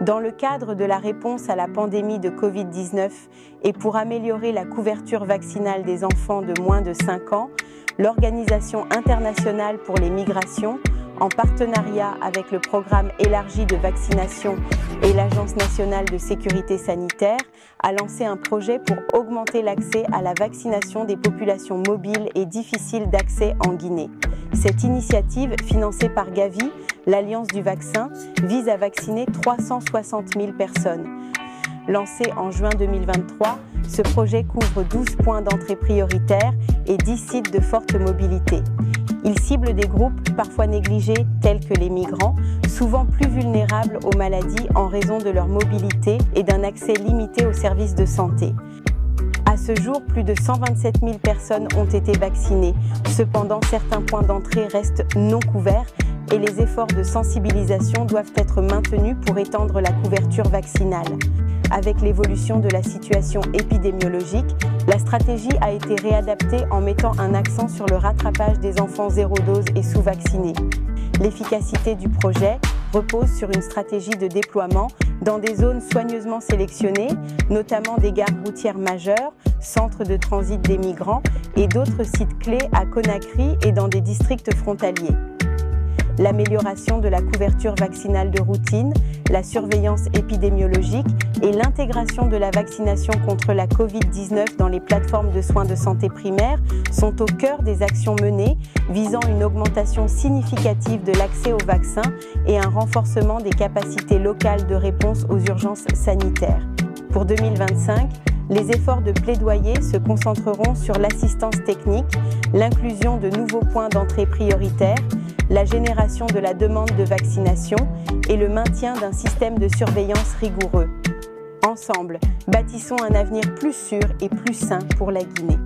Dans le cadre de la réponse à la pandémie de Covid-19 et pour améliorer la couverture vaccinale des enfants de moins de 5 ans, l'Organisation internationale pour les migrations, en partenariat avec le programme élargi de vaccination et l'Agence nationale de sécurité sanitaire, a lancé un projet pour augmenter l'accès à la vaccination des populations mobiles et difficiles d'accès en Guinée. Cette initiative, financée par Gavi, l'Alliance du vaccin, vise à vacciner 360 000 personnes. Lancé en juin 2023, ce projet couvre 12 points d'entrée prioritaires et 10 sites de forte mobilité. Il cible des groupes parfois négligés tels que les migrants, souvent plus vulnérables aux maladies en raison de leur mobilité et d'un accès limité aux services de santé. À ce jour, plus de 127 000 personnes ont été vaccinées. Cependant, certains points d'entrée restent non couverts et les efforts de sensibilisation doivent être maintenus pour étendre la couverture vaccinale. Avec l'évolution de la situation épidémiologique, la stratégie a été réadaptée en mettant un accent sur le rattrapage des enfants zéro dose et sous-vaccinés. L'efficacité du projet repose sur une stratégie de déploiement dans des zones soigneusement sélectionnées, notamment des gares routières majeures, centres de transit des migrants et d'autres sites clés à Conakry et dans des districts frontaliers. L'amélioration de la couverture vaccinale de routine, la surveillance épidémiologique et l'intégration de la vaccination contre la Covid-19 dans les plateformes de soins de santé primaires sont au cœur des actions menées visant une augmentation significative de l'accès aux vaccins et un renforcement des capacités locales de réponse aux urgences sanitaires. Pour 2025, les efforts de plaidoyer se concentreront sur l'assistance technique, l'inclusion de nouveaux points d'entrée prioritaires, la génération de la demande de vaccination et le maintien d'un système de surveillance rigoureux. Ensemble, bâtissons un avenir plus sûr et plus sain pour la Guinée.